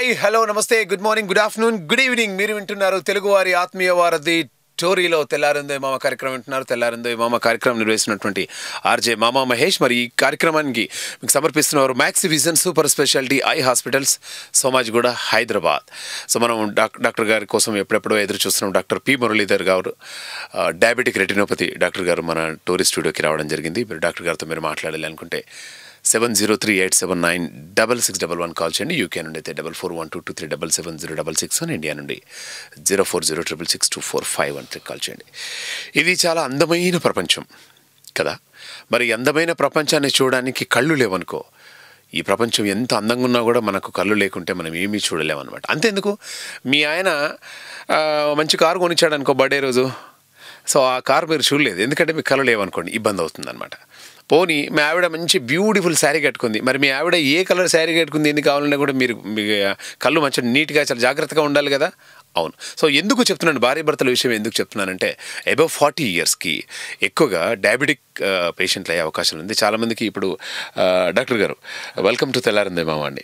Hi hello నమస్తే good morning good afternoon good evening. మీరు వింటున్నారు తెలుగువారి ఆత్మీయ వారధి టోరీలో తెల్లారిందో మామ కార్యక్రమం వింటున్నారు. తెల్లారిందో మామ కార్యక్రమం నిర్వహిస్తున్నటువంటి ఆర్జే మామా మహేష్. మరి ఈ కార్యక్రమానికి మీకు సమర్పిస్తున్నవారు Max Vision super speciality eye hospitals, Somajiguda, Hyderabad. So మనం డాక్టర్ గారి కోసం ఎప్పుడెప్పుడో ఎదురు చూస్తున్నాం. డాక్టర్ పి మురళీధర్ గారు, డయాబెటిక్ రెటినోపతి డాక్టర్ గారు మన టోరీ స్టూడియోకి రావడం జరిగింది. మీరు డాక్టర్ గారితో మీరు మాట్లాడాలి అనుకుంటే 7038796611 కాల్ చేయండి. యూకే నుండి అయితే 441223770766 ఇండియా నుండి 0406662451 కాల్ చేయండి. ఇది చాలా అందమైన ప్రపంచం కదా. మరి అందమైన ప్రపంచాన్ని చూడడానికి కళ్ళు లేవనుకో, ఈ ప్రపంచం ఎంత అందంగా ఉన్నా కూడా మనకు కళ్ళు లేకుంటే మనం ఏమీ చూడలేమన్నమాట. అంతేందుకు మీ ఆయన మంచి కారు కొనిచ్చాడు అనుకో బర్త్డే రోజు, సో ఆ కారు మీరు చూడలేదు ఎందుకంటే మీకు కళ్ళు లేవనుకోండి, ఇబ్బంది అవుతుంది అనమాట. పోనీ మీ ఆవిడ మంచి బ్యూటిఫుల్ శారీ కట్టుకుంది, మరి మీ ఆవిడ ఏ కలర్ శారీ కట్టుకుంది ఎందుకు కావాలన్నా కూడా మీరు మీ కళ్ళు మంచిగా నీట్గా చాలా జాగ్రత్తగా ఉండాలి కదా. అవును. సో ఎందుకు చెప్తున్నాను భార్య భర్తల విషయం ఎందుకు చెప్తున్నానంటే, అబవ్ 40 ఇయర్స్కి ఎక్కువగా డయాబెటిక్ పేషెంట్లు అయ్యే అవకాశం ఉంది చాలామందికి. ఇప్పుడు డాక్టర్ గారు వెల్కమ్ టు తెల్లారిందే మామ అండి.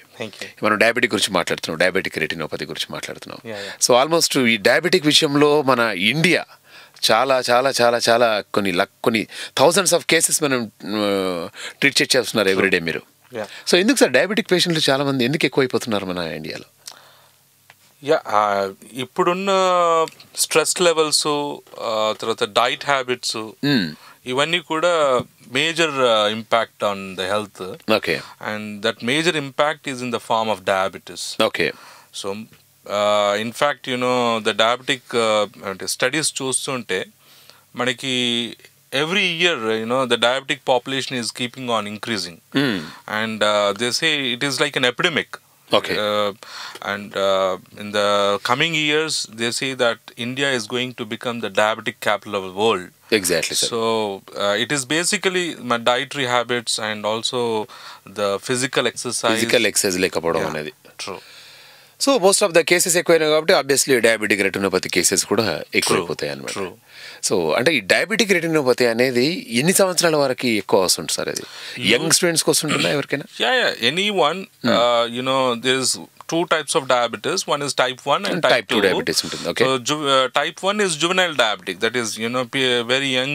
మనం డయాబెటిక్ గురించి మాట్లాడుతున్నాం, డయాబెటిక్ రెటినోపతి గురించి మాట్లాడుతున్నాం. సో ఆల్మోస్ట్ ఈ డయాబెటిక్ విషయంలో మన ఇండియా చాలా చాలా చాలా చాలా కొన్ని థౌజండ్స్ ఆఫ్ కేసెస్ మనం ట్రీట్ చేస్తున్నారు ఎవ్రీడే మీరు. సో ఎందుకు సార్ డయాబెటిక్ పేషెంట్లు చాలామంది ఎందుకు ఎక్కువైపోతున్నారు మన ఇండియాలో? ఇప్పుడున్న స్ట్రెస్ లెవెల్స్, తర్వాత డైట్ హ్యాబిట్స్, ఇవన్నీ కూడా major impact on the health. Okay. And that major impact is in the form of diabetes. Okay. So in fact the diabetic అంటే స్టడీస్ చూస్తుంటే మనకి every year the diabetic population is keeping on increasing. And they say it is like an epidemic. Okay. And in the coming years, they say that India is going to become the diabetic capital of the world. Exactly, sir. So it is basically my dietary habits and also the physical exercise. Physical exercise లేకపోవడం అనేది. True. So most of the cases ఎక్కువైనాయి కాబట్టి obviously diabetic retinopathy cases కూడా ఎక్కువైపోతాయి అనమాట. So అంటే ఈ diabetic retinopathy అనేది ఎన్ని సంవత్సరాల వరకు ఎక్కువ వస్తుంది సార్? అది యంగ్ స్టూడెంట్స్కి వస్తుంటుందా ఎవరికైనా? Anyone. There is two types of diabetes. One is type 1 and type 2 diabetes ఉంటుంది. Okay. So type 1 is juvenile diabetic. That is very young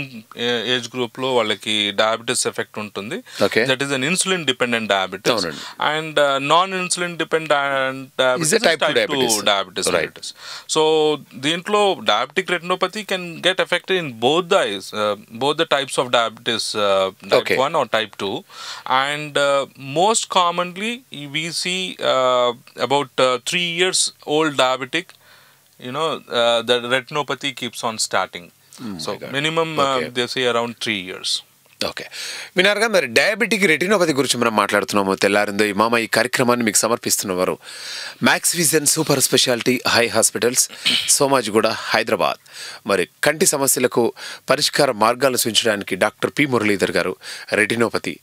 age group లో వాళ్ళకి diabetes effect ఉంటుంది. Okay. That is an insulin dependent diabetes. అవునండి. And non insulin dependent diabetes is type 2 diabetes. Right. So దీంట్లో diabetic retinopathy can get affected in both the eyes, both the types of diabetes, type 1 or type 2. And most commonly we see about 3 years old diabetic, the retinopathy keeps on starting. So minimum they say around 3 years. Okay. వినారుగా మరి diabetic retinopathy గురించి మనం మాట్లాడుతున్నాము. తెల్లారిందో ఈ మామ ఈ కార్యక్రమాన్ని మీకు సమర్పిస్తున్నవారు Max Vision super speciality eye hospitals, Somajiguda, Hyderabad. మరి కంటి సమస్యలకు పరిష్కార మార్గాలు సూచించడానికి డాక్టర్ పి మురళీధర్ గారు, రెటినోపతి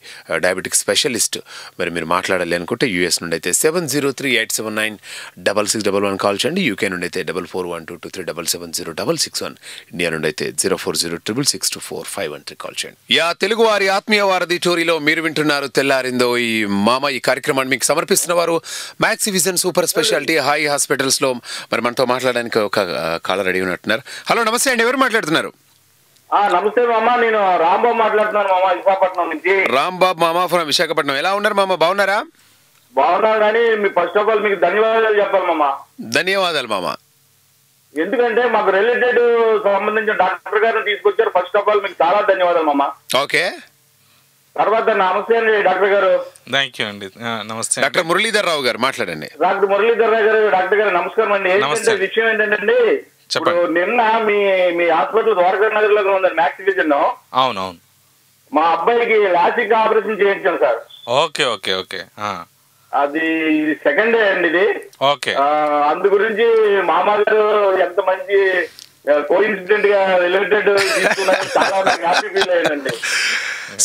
డయాబెటిక్ స్పెషలిస్ట్. మరి మీరు మాట్లాడాలి అనుకుంటే యూఎస్ నుండి అయితే 7038796611 కాల్ చేయండి. యూకే నుండి అయితే 441223770761, ఇండియా నుండి అయితే 0406662451 కాల్ చేయండి. తెలుగు వారి ఆత్మీయ వారధి టోరీలో మీరు వింటున్నారు తెల్లారిందో ఈ మామ ఈ కార్యక్రమాన్ని మీకు సమర్పిస్తున్న వారు max Vision super speciality eye hospitals లో. మరి మనతో మాట్లాడడానికి ఒక కాలర్ రెడీ ఉన్నట్టున్నారు. హలో నమస్తే అండి, ఎవరు మాట్లాడుతున్నారు? నమస్తే మామ, నేను రాంబాబు మాట్లాడుతున్నాను మామ, విశాఖపట్నం నుంచి. రాంబాబు మామ ఫ్రమ్ విశాఖపట్నం. ఎలా ఉన్నారు మామ? బాగున్నారా? బాగున్నారు, కానీ మీ ఫస్ట్ ఆఫ్ ఆల్ మీకు ధన్యవాదాలు చెప్పాలి మామ. ధన్యవాదాలు మామ. ఎందుకంటే మాకు రిలేటెడ్ సంబంధించిన డాక్టర్ గారిని తీసుకొచ్చారు. ఫస్ట్ ఆఫ్ ఆల్ మీకు చాలా ధన్యవాదాలు మామ. ఓకే. తర్వాత నమస్తే అండి డాక్టర్ గారు. థ్యాంక్ యూ అండి. నమస్తే. డాక్టర్ మురళీధర్ రావు గారు మాట్లాడండి. డాక్టర్ మురళీధర్ రావు గారు, డాక్టర్ గారు నమస్కారం అండి. ఏంటంటే విషయం ఏంటంటే ఇప్పుడు నిన్న మీ హాస్పిటల్ ద్వారకా నగర్ లో ఉందండి మ్యాక్స్ విజన్. అవునవును. మా అబ్బాయికి లాసిక్ ఆపరేషన్ చేయించాను సార్. Okay okay okay. అది సెకండ్ డే అండి ఇది. ఓకే. అందు గురించి మామగారు ఎంత మంచి కోఇన్సిడెంట్ గా రిలేటెడ్ తీసుకున్నారు, చాలా హ్యాపీ ఫీల్ అయ్యానండి.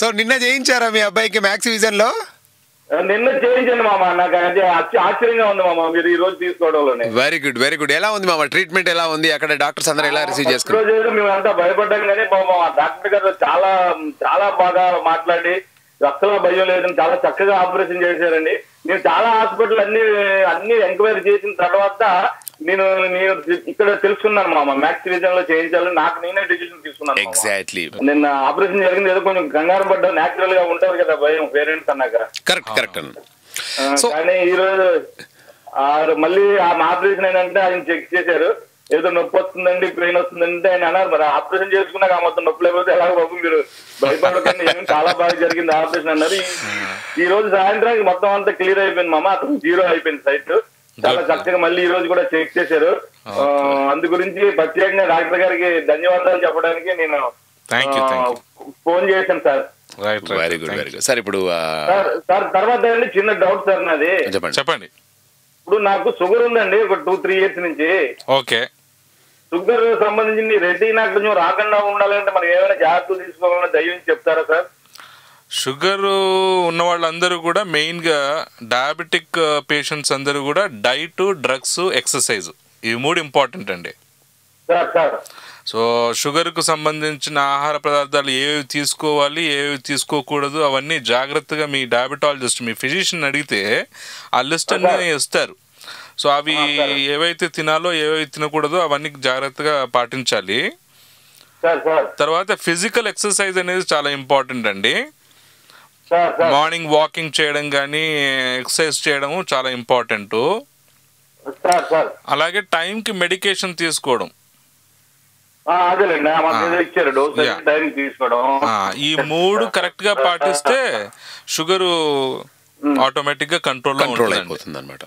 సో నిన్న చేయించారా మీ అబ్బాయికి మ్యాక్స్ విజన్ లో? నిన్న చేయించండి మామ, నాకు అది ఆశ్చర్యంగా ఉంది మామ మీరు ఈ రోజు తీసుకోవడంలోనే. Very good very good. ఎలా ఉంది మామ ట్రీట్మెంట్? ఎలా ఉంది అక్కడ? డాక్టర్స్ అందరూ ఎలా రిసీవ్ చేసుకున్నారు? మేము అంతా భయపడ్డాం, కానీ డాక్టర్ గారు చాలా చాలా బాగా మాట్లాడి అస్సలు భయం లేదని చాలా చక్కగా ఆపరేషన్ చేశారండి. నేను చాలా హాస్పిటల్ అన్ని ఎంక్వైరీ చేసిన తర్వాత నేను ఇక్కడ తెలుసుకున్నాను మామ, మ్యాక్స్ విజన్ లో చేయించాలని నాకు నేనే డిసిషన్ తీసుకున్నాను. ఎగ్జాక్ట్లీ. నిన్న ఆపరేషన్ జరిగింది, ఏదో కొంచెం కంగారు పడ్డా, న్యాచురల్ గా ఉంటారు కదా భయం పేరెంట్స్ అన్నాక. కరెక్ట్. కానీ ఈ రోజు మళ్ళీ ఆ ఆపరేషన్ ఏంటంటే ఆయన చెక్ చేశారు, ఏదో నొప్పి వస్తుందండి, పెయిన్ వస్తుందంటే ఆయన అన్నారు. మరి ఆపరేషన్ చేసుకున్నాక మొత్తం నొప్పి లేకపోతే ఎలాగ బాబు మీరు భయపడకండి, చాలా బాగా జరిగింది ఆపరేషన్ అన్నారు. ఈ రోజు సాయంత్రానికి మొత్తం అంతా క్లియర్ అయిపోయింది మామ, అతను 0 అయిపోయింది సైట్. చాలా చక్కగా మళ్ళీ ఈ రోజు కూడా చెక్ చేశారు. అందు గురించి ప్రత్యేకంగా డాక్టర్ గారికి ధన్యవాదాలు చెప్పడానికి నేను ఫోన్ చేశాను సార్. Very good sir. ఇప్పుడు సార్ తర్వాత చిన్న డౌట్ సార్ నాది. చెప్పండి. ఇప్పుడు నాకు షుగర్ ఉందండి ఒక 2-3 ఇయర్స్ నుంచి. ఓకే. షుగర్ సంబంధించి రెటీనా కొంచెం రాకుండా ఉండాలంటే మనం ఏమైనా జాగ్రత్తలు తీసుకోవాలని దయచేసి చెప్తారా సార్? షుగర్ ఉన్న వాళ్ళందరూ కూడా మెయిన్గా డయాబెటిక్ పేషెంట్స్ అందరూ కూడా డైట్, డ్రగ్స్, ఎక్సర్సైజ్, ఇవి 3 ఇంపార్టెంట్ అండి. సో షుగర్కు సంబంధించిన ఆహార పదార్థాలు ఏవేవి తీసుకోవాలి, ఏవేవి తీసుకోకూడదు, అవన్నీ జాగ్రత్తగా మీ డయాబెటాలజిస్ట్, మీ ఫిజిషియన్ అడిగితే ఆ లిస్ట్ అన్నీ ఇస్తారు. సో అవి ఏవైతే తినాలో, ఏవేవి తినకూడదో అవన్నీ జాగ్రత్తగా పాటించాలి. తర్వాత ఫిజికల్ ఎక్సర్సైజ్ అనేది చాలా ఇంపార్టెంట్ అండి. మార్నింగ్ వాకింగ్ చేయడం కానీ, ఎక్సర్సైజ్ చేయడం చాలా ఇంపార్టెంట్. అలాగే టైంకి మెడికేషన్ తీసుకోవడం. ఈ 3 కరెక్ట్ గా పాటిస్తే షుగర్ ఆటోమేటిక్ గా కంట్రోల్ అయిపోతుంది అన్నమాట.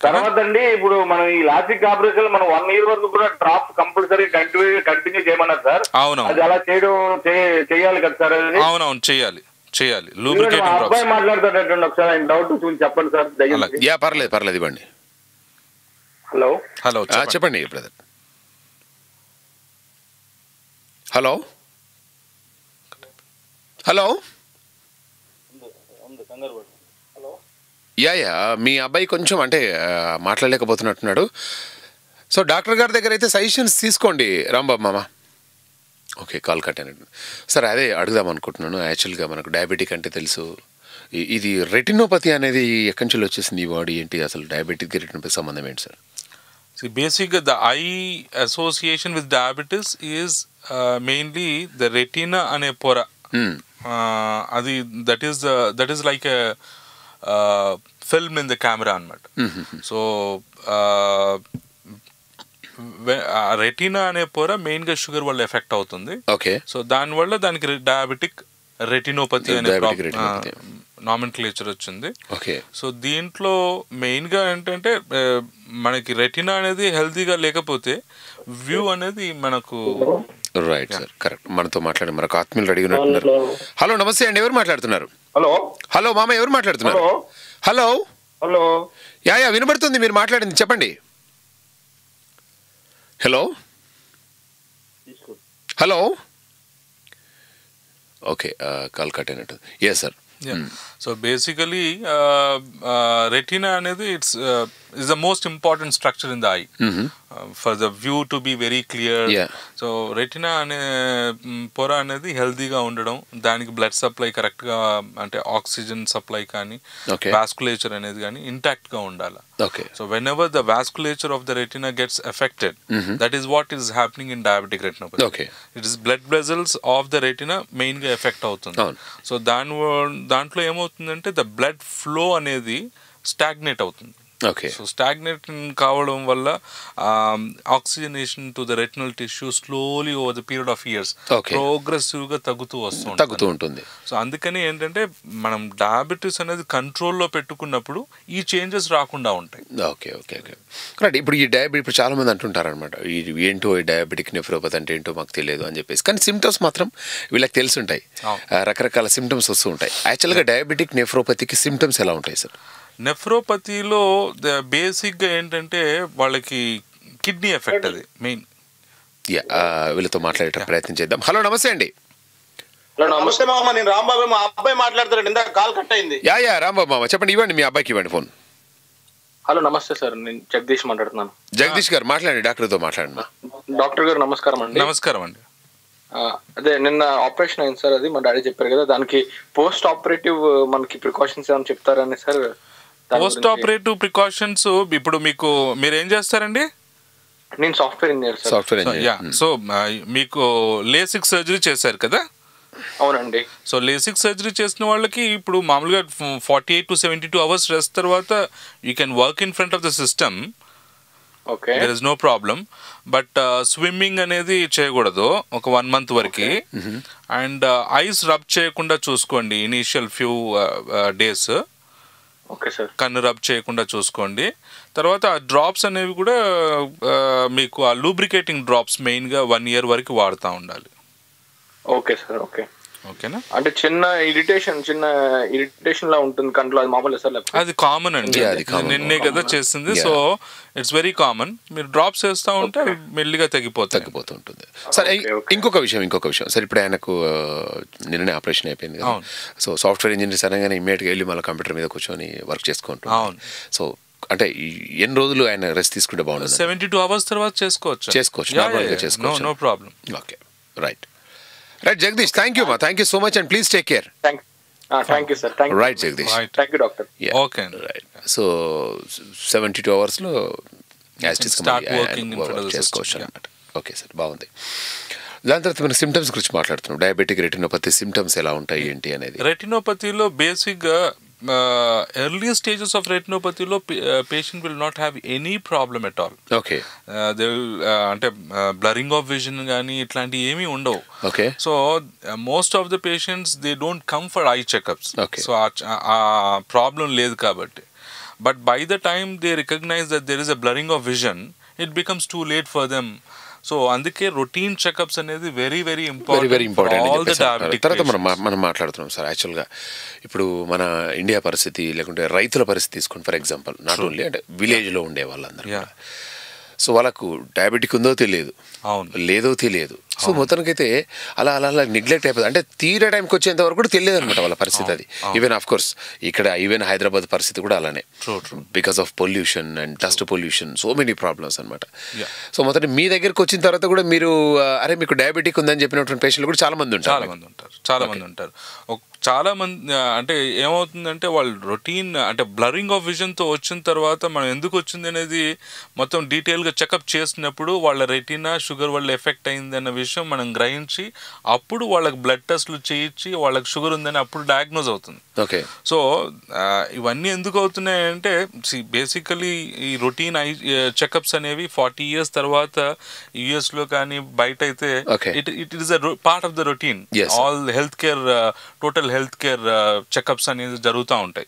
తర్వాత అండి ఇప్పుడు మనం ఈ లాసిక్ ఆపరేషన్ మనం 1 year వరకు కూడా డ్రాప్ కంపల్సరీ కంటిన్యూ చేయమన్నారు సార్. అవునవును. అది అలా చేయాలి కదా సార్? అవునవును, చేయాలి. అబ్బాయి మాట్లాడతాడండి, ఒకసారి ఆయన డౌట్ చూసి చెప్పండి సార్. పర్లేదు ఇవ్వండి. హలో చెప్పండి బ్రదర్. హలో మీ అబ్బాయి కొంచెం అంటే మాట్లాడలేకపోతున్నట్టున్నాడు. సో డాక్టర్ గారి దగ్గర అయితే సజెషన్స్ తీసుకోండి రాంబాబు మామ. ఓకే, కాల్ కట్ అయినట్టు. సార్ అదే అడుగుదాం అనుకుంటున్నాను. యాక్చువల్గా మనకు డయాబెటిక్ అంటే తెలుసు, ఇది రెటినోపతి అనేది ఎక్కడి నుంచి వచ్చేసింది, ఈ బాడీ ఏంటి, అసలు డయాబెటిక్ రెటినోపతి సంబంధం ఏంటి sir? See, basically the eye association with diabetes is mainly the retina ane pora. Adi that is like a film in the camera anamata. So retina ane pora main ga sugar valla effect avutundi. Okay. So dan valla daniki diabetic retinopathy ane nomenclature వచ్చింది. Okay. So దీంట్లో మెయిన్గా ఏంటంటే మనకి retina అనేది హెల్తీగా లేకపోతే view అనేది మనకు. Right sir, correct. మనతో మాట్లాడి మనకు ఆత్మీయులు రెడీ ఉన్నట్టున్నారు. హలో నమస్తే అండి, ఎవరు మాట్లాడుతున్నారు? హలో మామ, ఎవరు మాట్లాడుతున్నారు? హలో యా వినబడుతుంది, మీరు మాట్లాడింది చెప్పండి. హలో ఓకే, కాల్ కట్ అయినట్టు. Yes sir. So basically retina anedi is the most important structure in the eye. For the view to be very clear. So retina ane pora anedi healthy ga undadam, daniki blood supply correct ga ante oxygen supply kaani, vasculature anedi gaani intact ga undala. Okay. So whenever the vasculature of the retina gets affected, that is what is happening in diabetic retinopathy. Okay. It is blood vessels of the retina main ga affect avutundi. So దాంట్లో ఏమవుతుందంటే the blood flow అనేది stagnate అవుతుంది. Okay. So stagnate కావడం వల్ల oxygenation to the retinal tissue slowly over the period of years progressive గా తగ్గుతూ ఉంటుంది. So అందుకని ఏంటంటే మనం డయాబెటీస్ అనేది కంట్రోల్లో పెట్టుకున్నప్పుడు ఈ చేంజెస్ రాకుండా ఉంటాయి. Okay okay okay correct. ఇప్పుడు ఈ డయాబెటిక్ ఇప్పుడు చాలా మంది అంటుంటారు అనమాట, ఏంటో ఈ డయాబెటిక్ నెఫ్రోపతి అంటే ఏంటో మాకు తెలియదు అని చెప్పేసి. కానీ సిమ్టమ్స్ మాత్రం వీళ్ళకి తెలిసి ఉంటాయి, రకరకాల సిమ్టమ్స్ వస్తూ ఉంటాయి. యాక్చువల్గా డయాబెటిక్ నెఫ్రోపతికి సిమ్టమ్స్ ఎలా ఉంటాయి సార్? నెఫ్రోపతిలో బేసిక్గా ఏంటంటే వాళ్ళకి కిడ్నీ ఎఫెక్ట్ అది మెయిన్. వీళ్ళతో మాట్లాడే ప్రయత్నం చేద్దాం. హలో నమస్తే అండి. నమస్తే మామ, నేను రాంబాబు, మా అబ్బాయి మాట్లాడతారండి, ఇందాక కాల్ కట్ అయింది. రాంబాబు మామ చెప్పండి, ఇవ్వండి మీ అబ్బాయికి ఇవ్వండి ఫోన్. హలో నమస్తే సార్, నేను జగదీష్ మాట్లాడుతున్నాను. జగదీష్ గారు మాట్లాడండి, డాక్టర్తో మాట్లాడండి. డాక్టర్ గారు నమస్కారం అండి. నమస్కారం అండి. అదే నిన్న ఆపరేషన్ అయింది సార్, అది మా డాడీ చెప్పారు కదా, దానికి పోస్ట్ ఆపరేటివ్ మనకి ప్రికాషన్స్ ఏమైనా చెప్తారని సార్? పోస్ట్ ఆపరేటివ్ ప్రికాషన్స్ ఇప్పుడు మీరు ఏం చేస్తారండి? నేను software engineer sir. Software engineer. So మీకు లేసిక్ సర్జరీ చేశారు కదా? అవునండి. సో లేసిక్ సర్జరీ చేసిన వాళ్ళకి ఇప్పుడు మామూలుగా 48 to 72 hours రెస్ట్ తర్వాత you can work in front of the system. Okay, there is no problem. But swimming అనేది చేయకూడదు ఒక 1 month వరకు. అండ్ ఐస్ రబ్ చేయకుండా చూసుకోండి initial few days. Okay sir. కన్ను రబ్ చేయకుండా చూసుకోండి. తర్వాత ఆ డ్రాప్స్ అనేవి కూడా మీకు ఆ లూబ్రికేటింగ్ డ్రాప్స్ మెయిన్గా 1 year వరకు వాడుతూ ఉండాలి. Okay sir. ఓకే, ఓకేనా? అంటే చిన్న ఇరిటేషన్ లా ఉంటుంది కంట్లో, అది మామూలు సార్? అది కామన్ అండి, నిన్నే కదా చేసింది. So it's very common. మీరు డ్రాప్స్ వేస్తూ ఉంటే మెల్లిగా తగ్గిపోతూ ఉంటుంది. సరే, ఇంకొక విషయం సార్, ఇప్పుడు ఆయనకు నిన్ననే ఆపరేషన్ అయిపోయింది కదా. సో సాఫ్ట్వేర్ ఇంజనీర్ సరంగానే ఇమ్మీడియట్గా వెళ్ళి మళ్ళీ కంప్యూటర్ మీద కూర్చొని వర్క్ చేసుకుంటాం. సో అంటే ఎన్ని రోజులు ఆయన రెస్ట్ తీసుకుంటే బాగుంటుంది? 72 hours తర్వాత చేసుకోవచ్చు. No problem. Okay, right Jagadish, thank you so much and please take care. Thank you sir. Right Jagadish, thank you doctor. Okay, right. So 72 hours చేసుకోవచ్చు అనమాట. ఓకే సార్, బాగుంది. దాని తర్వాత మన సిమ్టమ్స్ గురించి మాట్లాడుతున్నాం. డయాబెటిక్ రెటినోపతి సిమ్టమ్స్ ఎలా ఉంటాయి ఏంటి అనేది. రెటినోపతిలో బేసిక్గా ఎర్లీ స్టేజెస్ ఆఫ్ రెటినోపతిలో patient will not have any problem at all. Okay, they will అంటే బ్లరింగ్ ఆఫ్ విజన్ కానీ ఇట్లాంటివి ఏమీ ఉండవు. Okay. So most of the patients they don't come for eye checkups. So ఆ ప్రాబ్లం లేదు కాబట్టి. But by the time they recognise that there is a blurring of vision, it becomes too late for them. So అందుకే routine checkups అనేది very important. తర్వాత మనం మాట్లాడుతున్నాం sir. యాక్చువల్గా ఇప్పుడు మన ఇండియా పరిస్థితి లేకుంటే రైతుల పరిస్థితి తీసుకోండి ఫర్ ఎగ్జాంపుల్. నాట్ ఓన్లీ అంటే విలేజ్లో ఉండే వాళ్ళందరూ, సో వాళ్ళకు డయాబెటిక్ ఉందో తెలియదు, లేదో తెలియదు. సో మొత్తానికైతే అలా నెగ్లెక్ట్ అయిపోతుంది. అంటే తీరే టైంకి వచ్చేంత వరకు కూడా తెలియదు అనమాట వాళ్ళ పరిస్థితి. అది ఈవెన్ ఆఫ్ కోర్స్ ఇక్కడ హైదరాబాద్ పరిస్థితి కూడా అలానే, because of pollution and dust pollution, so many problems అనమాట. సో మొత్తం మీ దగ్గరకు వచ్చిన తర్వాత కూడా మీరు అరే మీకు డయాబెటిక్ ఉందని చెప్పినటువంటి పేషెంట్లు కూడా చాలా మంది ఉంటారు. చాలా మంది అంటే ఏమవుతుందంటే వాళ్ళు రొటీన్ అంటే బ్లరింగ్ ఆఫ్ విజన్తో వచ్చిన తర్వాత మనం ఎందుకు వచ్చింది అనేది మొత్తం డీటెయిల్గా చెకప్ చేసినప్పుడు వాళ్ళ రెటీనా షుగర్ వల్ల ఎఫెక్ట్ అయింది అన్న విషయం మనం గ్రహించి అప్పుడు వాళ్ళకి బ్లడ్ టెస్ట్లు చేయించి వాళ్ళకి షుగర్ ఉందని అప్పుడు డయాగ్నోజ్ అవుతుంది. ఓకే. సో ఇవన్నీ ఎందుకు అవుతున్నాయంటే బేసికలీ ఈ రొటీన్ చెకప్స్ అనేవి 40 years తర్వాత యుఎస్లో కానీ బయట అయితే it is a part of the routine. All health care total health care checkups అనేది జరుగుతూ ఉంటాయి.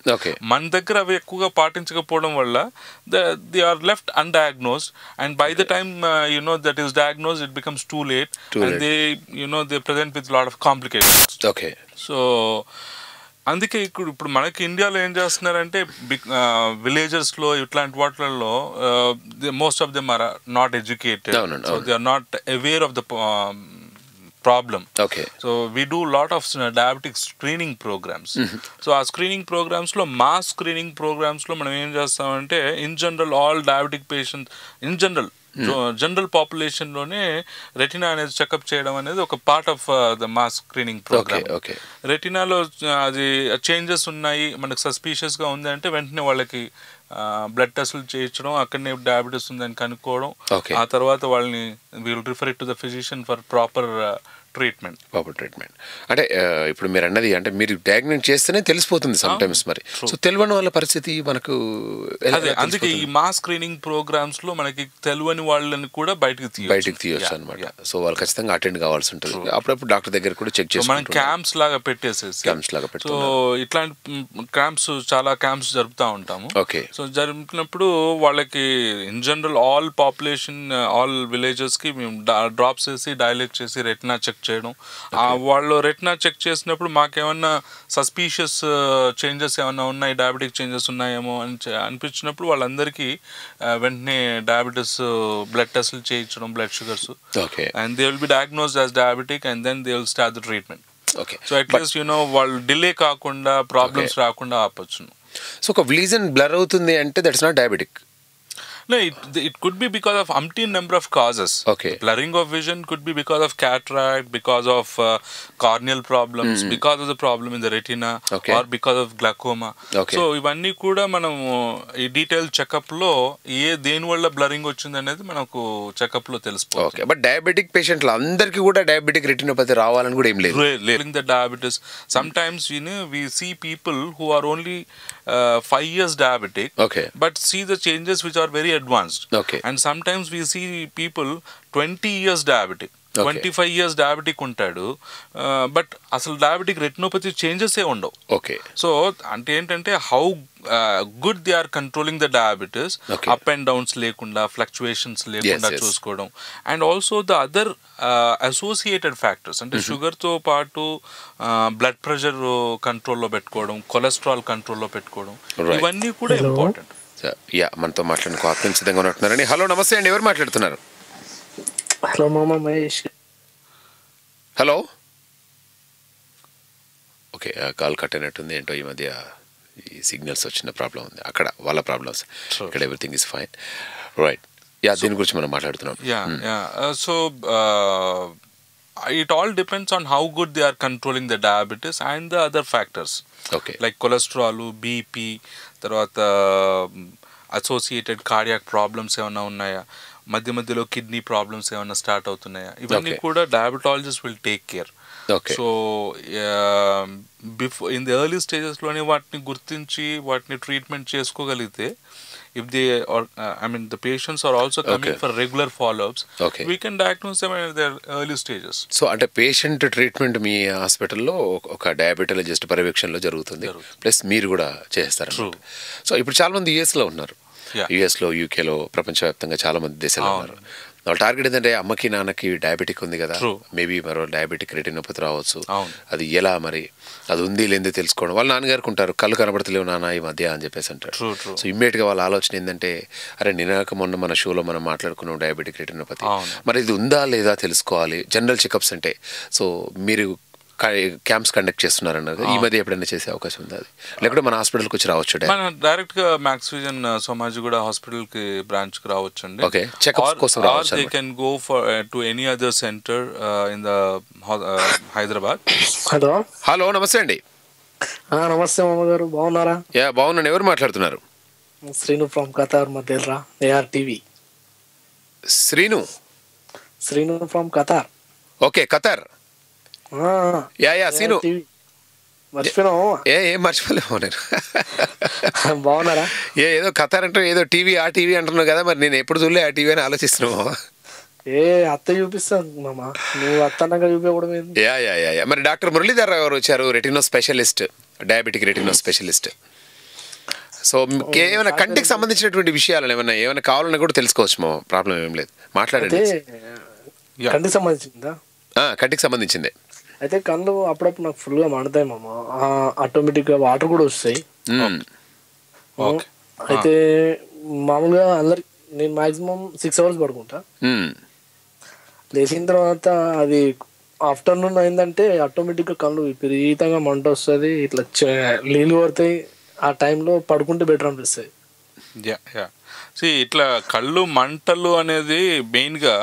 మన దగ్గర అవి ఎక్కువగా పాటించకపోవడం వల్ల they are left undiagnosed and by the time that is diagnosed it becomes too late and they present with a lot of complications. Okay. So అందుకే ఇప్పుడు మనకి ఇండియాలో ఏం చేస్తున్నారంటే విలేజెస్లో ఇట్లాంటి వాటిల్లో most of them are not educated, so they are not aware of the problem. Okay. So we do lot of diabetic screening programs. So our screening programs lo mass screening programs lo manam em chestamante in general all diabetic patients in general population లోనే retina అనేది checkup చేయడం అనేది ఒక part of the mass screening programme. రెటినాలో అది changes ఉన్నాయి మనకు suspicious గా ఉంది అంటే వెంటనే వాళ్ళకి బ్లడ్ టెస్టులు చేయించడం, అక్కడనే డయాబెటీస్ ఉందని కనుక్కోవడం, ఆ తర్వాత వాళ్ళని will refer it to the physician for proper treatment. అంటే ఇప్పుడు మీరు అన్నది అంటే మీరు డయాగ్నోస్ చేస్తేనే తెలిసిపోతుంది సమ్ టైమ్స్. మరి సో తెలియని వాళ్ళ పరిస్థితి మనకు అందుకే ఈ మాస్ స్క్రీనింగ్ ప్రోగ్రామ్స్ లో మనకి తెలియని వాళ్ళని కూడా బయటకు తీయొచ్చు అనమాట. సో వాళ్ళు ఖచ్చితంగా అటెండ్ కావాల్సి ఉంటుంది. అప్పుడప్పుడు డాక్టర్ దగ్గర కూడా చెక్ చేసి మనం క్యాంప్స్ లాగా పెట్టేసేసి సో ఇట్లాంటి క్యాంప్స్ చాలా క్యాంప్స్ జరుపుతూ ఉంటాము. ఓకే. సో జరిపినప్పుడు వాళ్ళకి in general all population all villages కి మేము డ్రాప్స్ వేసి డైలేట్ చేసి రెటినా చెక్ చేయడం. వాళ్ళు రెటినా చెక్ చేసినప్పుడు మాకేమన్నా సస్పీషియస్ చేంజెస్ ఏమన్నా ఉన్నాయి, డయాబెటిక్ చేంజెస్ ఉన్నాయేమో అని అనిపించినప్పుడు వాళ్ళందరికీ వెంటనే డయాబెటీస్ బ్లడ్ టెస్ట్లు చేయించడం, blood sugars, and they will be diagnosed as diabetic and then they will start the treatment. So at least వాళ్ళు డిలే కాకుండా ప్రాబ్లమ్స్ రాకుండా ఆపొచ్చును. సో ఒక విజన్ బ్లర్ అవుతుంది అంటే that's not diabetic. No, it could be because of umpteen number of causes. Okay. Blurring of vision could be because of cataract, because of corneal problems, because of the problem in the retina, Okay. or because of glaucoma. Okay. So ఇవన్నీ కూడా మనం ఈ detail checkup లో దేని వల్ల blurring వచ్చింది అనేది మనకు చెకప్ లో తెలిసిపోతుంది. ఓకే, బట్ డయాబెటిక్ పేషెంట్లు అందరికీ కూడా డయాబెటిక్ రెటినోపతి రావాలని కూడా ఏం లేదు. The diabetes, sometimes we see people who are only 5 years diabetic, Okay. but see the changes which are very advanced. Okay. And sometimes we see people 20 years diabetic, Okay. 25 years diabetic ఉంటాడు, but అసలు diabetic retinopathy changes ఏ ఉండవు. Okay, so అంటే ఏంటంటే how good they are controlling the diabetes, Okay. Up and downs లేకుండా, fluctuations లేకుండా yes. చూసుకోవడం. And also the other associated factors అంటే షుగర్తో పాటు బ్లడ్ ప్రెషర్ కంట్రోల్లో పెట్టుకోవడం, కొలెస్ట్రాల్ కంట్రోల్లో పెట్టుకోవడం, Right. ఇవన్నీ కూడా ఇంపార్టెంట్. యా, మనతో మాట్లాడుకో ఆత్మీయ సిద్ధంగా ఉన్నట్టున్నారని. హలో, నమస్తే అండి, ఎవరు మాట్లాడుతున్నారు? హలో మామ Mahesh. Hello, okay, call cut అయినట్టుంది. ఏంటో ఈ మధ్య ఈ సిగ్నల్స్ వచ్చిన ప్రాబ్లం ఉంది, అక్కడ వాళ్ళ ప్రాబ్లమ్స్, ఇక్కడ everything is fine. Right, yeah, దీని గురించి మనం మాట్లాడుతున్నాం. So it all depends on how good they are controlling the diabetes and the other factors, okay, like cholesterol, BP, తర్వాత అసోసియేటెడ్ కార్డియాక్ ప్రాబ్లమ్స్ ఏమైనా ఉన్నాయా, మధ్య మధ్యలో కిడ్నీ ప్రాబ్లమ్స్ ఏమైనా స్టార్ట్ అవుతున్నాయా, ఇవన్నీ Okay. కూడా diabetologist will take care. Okay, so before in the early స్టేజెస్లోనే వాటిని గుర్తించి వాటిని ట్రీట్మెంట్ చేసుకోగలిగితే, if they or the patients are also coming Okay. for regular follow-ups, Okay. we can diagnose them at their early stages. So అంటే patient treatment మీ హాస్పిటల్లో ఒక diabetologist పర్యవేక్షణలో జరుగుతుంది, ప్లస్ మీరు కూడా చేస్తారు. True. సో ఇప్పుడు చాలా మంది యుఎస్లో ఉన్నారు, Yeah. యుఎస్లో, యూకేలో, ప్రపంచవ్యాప్తంగా చాలా మంది దేశాల్లో ఉన్నారు. వాళ్ళ టార్గెట్ ఏంటంటే అమ్మకి నాన్నకి డయాబెటిక్ ఉంది కదా, True. మేబీ మరో డయాబెటిక్ రెటినోపతి రావచ్చు, అవును. అది ఎలా మరి అది ఉంది లేదో తెలుసుకోవడం. వాళ్ళ నాన్నగారికి ఉంటారు, కళ్ళు కనబడతలేవు నాన్న ఈ మధ్య అని చెప్పేసి అంటారు. True, true. సో ఇమ్మీడియట్గా వాళ్ళ ఆలోచన ఏంటంటే, అరే నినాక మొన్న మన షోలో మనం మాట్లాడుకున్నాం డయాబెటిక్ రెటినోపతి, అవును. మరి ఇది ఉందా లేదా తెలుసుకోవాలి. జనరల్ చెకప్స్ అంటే, సో మీరు క్యాంప్స్ కండక్ట్ చేస్తున్నారన్నారు, ఈ మధ్య ఎప్పుడైనా చేసే అవకాశం ఉందా? అది లేకుంటే మన హాస్పిటల్కి వచ్చి రావచ్చు? మన డైరెక్ట్ గా మ్యాక్స్ విజన్ సోమాజిగూడ హాస్పిటల్ కి బ్రాంచ్ కి రావచ్చు అండి. Okay. Checkups కోసం రావచ్చు దే అన్నమాట. Can go for to any other centre in the Hyderabad. Hello. Hello, నమస్తే అండి. నమస్తే మామ గారు, బాగున్నారా? యా, బాగున్నాను. ఎవరు మాట్లాడుతున్నారు? శ్రీను ఫ్రమ్ ఖతార్ మధ్యరా, AR TV. Srinu from Qatar. Okay, Qatar. Yeah yeah, Srinu. మర్చిపోయినావు? ఏం మర్చిపోలేము నేను. బాగున్నారా? ఏదో ఖతార్ అంటే ఏదో టీవీ, ఆ టీవీ అంటున్నావు కదా, మరి నేను ఎప్పుడు చూడలే ఆ టీవీ అని ఆలోచిస్తున్నావు. అత్త చూపిస్తాను మామ, నువ్వు అత్తన్నాక చూపించకూడదు. Yeah yeah yeah yeah. మరి డాక్టర్ మురళీధర్ గారు వచ్చారు, retino specialist, diabetic retino specialist. So ఏమైనా కంటికి సంబంధించినటువంటి విషయాలు ఏమైనా కావాలన్నా కూడా తెలుసుకోవచ్చు, మా ప్రాబ్లం ఏం లేదు, మాట్లాడండి. కంటికి సంబంధించిందా? కంటికి సంబంధించిందే. అయితే కళ్ళు అప్పుడప్పుడు నాకు ఫుల్ గా మండుతాయి మామ, ఆటోమేటిక్ గా వాటర్ కూడా వస్తాయి. అయితే మామూలుగా అందరికి నేను మాక్సిమం 6 hours పడుకుంటా. లేచిన తర్వాత అది ఆఫ్టర్నూన్ అయిందంటే ఆటోమేటిక్ గా కళ్ళు విపరీతంగా మంట వస్తుంది, ఇట్లా నీళ్ళు పడతాయి. ఆ టైంలో పడుకుంటే బెటర్ అనిపిస్తుంది. ఇట్లా కళ్ళు మంటలు అనేది మెయిన్గా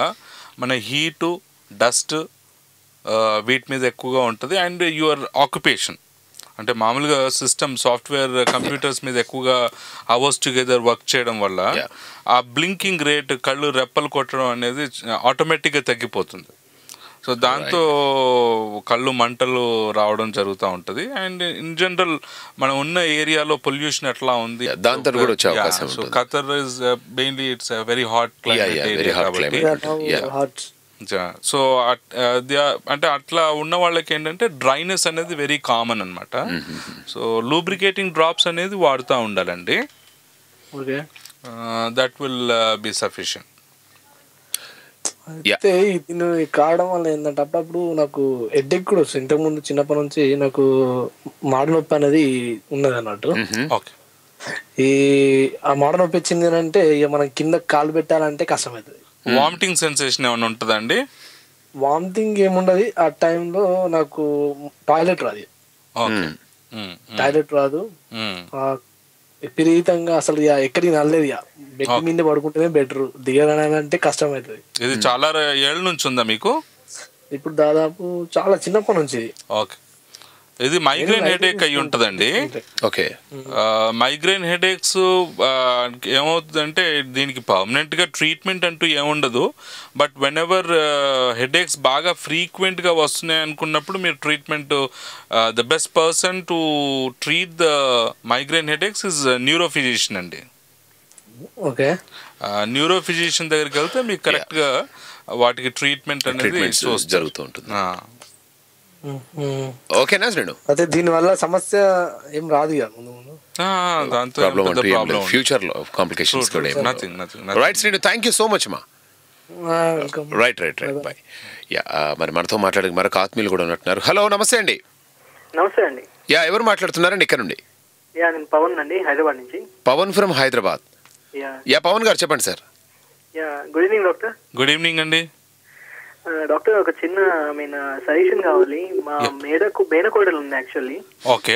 మన హీటు, డస్ట్ వీటి మీద ఎక్కువగా ఉంటుంది. అండ్ యువర్ ఆక్యుపేషన్ అంటే మామూలుగా సిస్టమ్, సాఫ్ట్వేర్, కంప్యూటర్స్ మీద ఎక్కువగా అవర్స్ టుగెదర్ వర్క్ చేయడం వల్ల ఆ బ్లింకింగ్ రేట్, కళ్ళు రెప్పలు కొట్టడం అనేది ఆటోమేటిక్గా తగ్గిపోతుంది. సో దాంతో కళ్ళు మంటలు రావడం జరుగుతూ ఉంటుంది. అండ్ ఇన్ జనరల్ మనం ఉన్న ఏరియాలో పొల్యూషన్ ఎట్లా ఉంది, దాంతో కూడా వచ్చే అవకాశం సో ఉంటుంది. Qatar is mainly it's very hot climate area కాబట్టి. సో అంటే అట్లా ఉన్న వాళ్ళకి ఏంటంటే డ్రైనెస్ అనేది వెరీ కామన్ అనమాట. సో లూబ్రికేటింగ్ డ్రాప్స్ అనేది వాడుతూ ఉండాలండి. That will be sufficient. అయితే దీన్ని కావడం వల్ల ఏంటంటే అప్పుడప్పుడు నాకు హెడ్ఏక్ కూడా వస్తుంది. ఇంతకుముందు చిన్నప్పటి నుంచి నాకు మాడ నొప్పి అనేది ఉన్నది అన్నట్టు. ఈ ఆ మాడ నొప్పి వచ్చింది అంటే ఇక మనం కింద కాలు పెట్టాలంటే కష్టమవుతుంది. వామిటింగ్ సెన్సేషన్ ఏమైనా ఉంటుందండి? వామిటింగ్ ఏముండదు. ఆ టైంలో నాకు టాయిలెట్ రాదు. విపరీతంగా అసలు ఎక్కడికి నల్లలేదు. బెడ్ మీద పడుకుంటేనే బెటర్, దిగడానికి కష్టం అవుతుంది. ఇది చాలా ఏళ్ళ నుంచి ఉందా మీకు? ఇప్పుడు దాదాపు చాలా చిన్నప్పటి నుంచి. ఓకే, ఇది మైగ్రేన్ హెడేక్ అయి ఉంటుందండి. ఓకే, మైగ్రేన్ హెడేక్స్ ఏమవుతుందంటే దీనికి పర్మనెంట్గా ట్రీట్మెంట్ అంటూ ఏముండదు. బట్ వెన్ ఎవర్ హెడేక్స్ బాగా ఫ్రీక్వెంట్గా వస్తున్నాయి అనుకున్నప్పుడు మీరు treatment, the best person to treat the migraine headaches is neurophysician అండి. ఓకే, న్యూరోఫిజిషియన్ దగ్గరికి వెళ్తే మీకు కరెక్ట్గా వాటికి ట్రీట్మెంట్ అనేది జరుగుతూ ఉంటుంది. ఓకేనా శ్రీను? అదే దీనివల్ల సమస్య ఏం రాదు ఇక ముందు ముందు. ఫ్యూచర్ లో కాంప్లికేషన్స్ కూడా right Srinu, thank you so much మా. Right bye. మరి మనతో మాట్లాడే మరొక ఆత్మీయులు కూడా ఉన్నట్టున్నారు. హలో, నమస్తే అండి. నమస్తే అండి. ఎవరు మాట్లాడుతున్నారండి ఇక్కడ నుండి? నేను పవన్ అండి, హైదరాబాద్ నుంచి. పవన్ ఫ్రమ్ హైదరాబాద్. పవన్ గారు చెప్పండి sir. Good evening doctor. Good evening అండి. డాక్టర్, ఒక చిన్న సజెషన్ కావాలి. మా మేనకోడలు ఉంది యాక్చువల్లీ. ఓకే.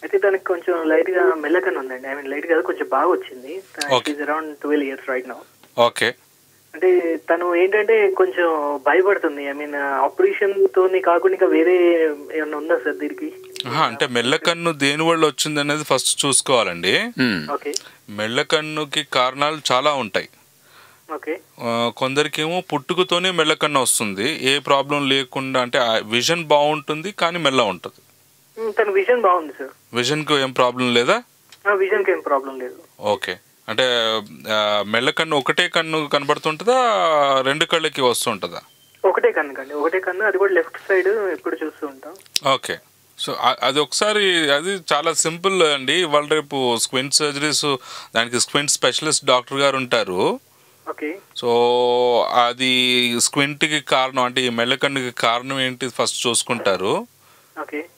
అయితే తనకి కొంచెం లైట్ గా మెల్లకన్ను ఉందండి. ఐ మీన్ లైట్ గా కొంచెం బాగా వచ్చింది. Around 12 years right now. Okay. అంటే తను ఏంటంటే కొంచెం భయపడుతుంది. ఐ మీన్ ఆపరేషన్ తోని కాకుండా ఇంకా వేరే ఏమన్నా ఉందా సార్ దీనికి? అంటే మెల్లకన్ను దేని వల్ల వచ్చింది అనేది ఫస్ట్ చూసుకోవాలండి. ఓకే. మెల్లకన్నుకి కారణాలు చాలా ఉంటాయి. కొందరికేమో పుట్టుకతోనే మెల్లకన్ను వస్తుంది, ఏ ప్రాబ్లం లేకుండా. అంటే విజన్ బాగుంటుంది కానీ మెల్ల ఉంటుంది. తన విజన్ బాగుంది సార్. విజన్ కు ఏం ప్రాబ్లం లేదా? విజన్ కి ఏం ప్రాబ్లం లేదు. ఓకే. అంటే మెల్లకన్ను ఒకటే కన్ను కనబడుతుంటుందా, రెండు కళ్ళకి వస్తుంటుందా? ఒకటే కన్ను కండి, ఒకటే కన్ను. అది కూడా లెఫ్ట్ సైడ్ ఎప్పుడు చూస్తూ ఉంటాం. ఓకే. సో అది ఒకసారి, అది చాలా సింపుల్ అండి. ఇవాళ రేపు స్క్వింట్ సర్జరీస్, దానికి స్క్వింట్ స్పెషలిస్ట్ డాక్టర్ గారు ఉంటారు. సో అది స్క్వింట్కి కారణం, అంటే ఈ మెల్లకన్నుకి కారణం ఏంటి ఫస్ట్ చూసుకుంటారు.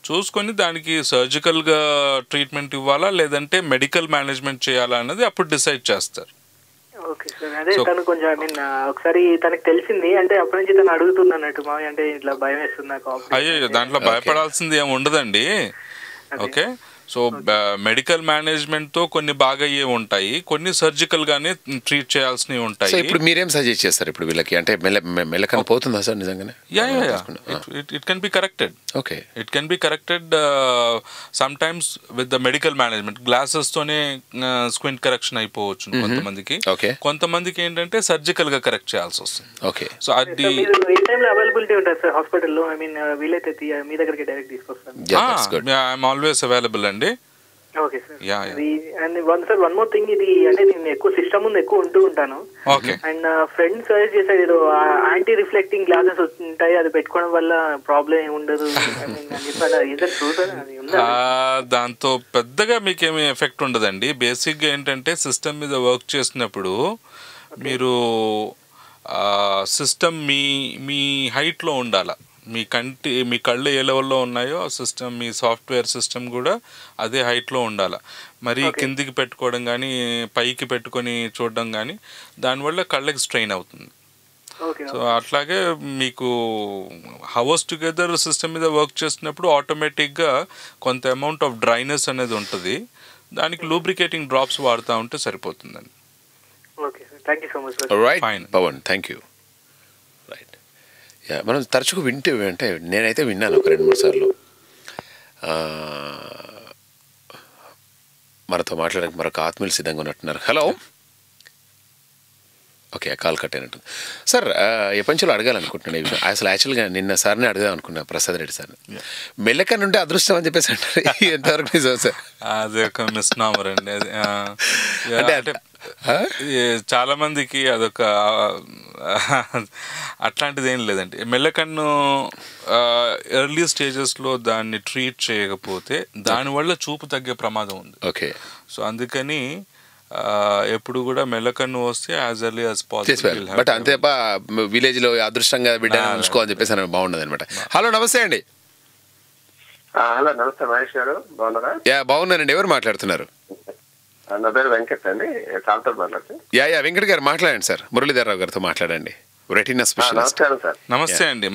చూసుకొని దానికి సర్జికల్గా ట్రీట్మెంట్ ఇవ్వాలా లేదంటే మెడికల్ మేనేజ్మెంట్ చేయాలా అన్నది అప్పుడు డిసైడ్ చేస్తారు. Okay sir. అదే తను కొంచెం ఐ మీన్ ఒకసారి తనకు తెలిసింది, అంటే అప్పటి నుంచి తను అడుగుతుంది అన్నట్టు, మా అంటే ఇట్లా భయం వేస్తుంది నాకు. అయ్యో, దాంట్లో భయపడాల్సింది ఏమి ఉండదండి. ఓకే. సో మెడికల్ మేనేజ్మెంట్ తో కొన్ని బాగా అయ్యే ఉంటాయి, కొన్ని సర్జికల్ గానే ట్రీట్ చేయాల్సినవి ఉంటాయి. ఇప్పుడు మీరేం సజెస్ట్ చేస్తారు ఇప్పుడు వీళ్ళకి? అంటే మెల్లకన్ను పోతుందా సార్ నిజంగానే? It can be corrected. Okay, it can be corrected some times with the medical management. Glasses తోనే స్క్వింట్ కరెక్షన్ అయిపోవచ్చు కొంతమందికి. కొంతమందికి ఏంటంటే సర్జికల్ గా కరెక్ట్ చేయాల్సి వస్తుంది. ఓకే. సో అది అవైలబిలిటీ ఉంటుంది సార్ హాస్పిటల్లో? ఐ మీన్ వీలైతే మీ దగ్గరికి డైరెక్ట్ తీసుకొస్తాను. ఐఎమ్ ఆల్వేస్ అవైలబుల్ అండి. Okay sir. And one more thing, ఇది అంటే నేను ఎక్కువ సిస్టమ్ ముందు ఎక్కువ ఉంటూ ఉంటాను. అండ్ ఫ్రెండ్ సజెస్ట్ చేశాడు, ఏదో యాంటీ రిఫ్లెక్టింగ్ గ్లాసెస్ ఉంటాయి, అది పెట్టుకోవడం వల్ల ప్రాబ్లం ఏమి ఉండదు. దాంతో పెద్దగా మీకేమీ ఎఫెక్ట్ ఉండదండి. బేసిక్గా ఏంటంటే సిస్టమ్ మీద వర్క్ చేసినప్పుడు మీరు సిస్టమ్ మీ హైట్లో ఉండాలి. మీ కళ్ళు ఏ లెవెల్లో ఉన్నాయో ఆ సిస్టమ్, మీ సాఫ్ట్వేర్ సిస్టమ్ కూడా అదే హైట్లో ఉండాలి. మరి కిందికి పెట్టుకోవడం కానీ పైకి పెట్టుకొని చూడడం కానీ దానివల్ల కళ్ళకి స్ట్రెయిన్ అవుతుంది. సో అట్లాగే మీకు హవర్స్ టుగెదర్ సిస్టమ్ మీద వర్క్ చేసినప్పుడు ఆటోమేటిక్గా కొంత అమౌంట్ ఆఫ్ డ్రైనెస్ అనేది ఉంటుంది. దానికి లూబ్రికేటింగ్ డ్రాప్స్ వాడుతూ ఉంటే సరిపోతుందండి. Right Pavan, thank you. Right, మనం తరచుగా అంటే నేనైతే విన్నాను ఒక 2-3 సార్లు. మనతో మాట్లాడడానికి మరొక ఆత్మీయులు సిద్ధంగా ఉన్నట్టున్నారు. హలో. ఓకే, కాల్ కట్ అయినట్టుంది. సార్, ఏ పంచులో అడగాలనుకుంటున్నాను ఈ విషయం. అసలు యాక్చువల్గా నిన్న సార్ని అడగాలి అనుకున్నా, ప్రసాద్ రెడ్డి సార్. మెల్లకన్ను ఉంటే అదృష్టం అని చెప్పేసి అంటారు. ఎంతవరకు నిజం సార్? అది ఒక మిస్నామర్ అండి. అది అంటే చాలా మందికి అదొక అట్లాంటిది ఏం లేదండి. మెల్లకన్ను ఎర్లీ స్టేజెస్లో దాన్ని ట్రీట్ చేయకపోతే దానివల్ల చూపు తగ్గే ప్రమాదం ఉంది. ఓకే. సో అందుకని ఎప్పుడు కూడా మెల్లకన్ను వస్తే as early as possible. But అంతే విలేజ్లో అదృష్టంగా బిడ్డ ఉంచుకోవాలని చెప్పేసి బాగుండదు అనమాట. హలో, నమస్తే అండి. హలో, నమస్తే మహేష్ గారు, బాగున్నారా? బాగున్నానండి. ఎవరు మాట్లాడుతున్నారు? నా పేరు వెంకట్ అండి, చాలాతో మాట్లాడుతున్నాను. వెంకట్ గారు మాట్లాడండి సార్. మురళీధర్ రావు గారితో మాట్లాడండి, రెటీనా స్పెషలిస్ట్. నమస్కారం సార్. నమస్తే అండి,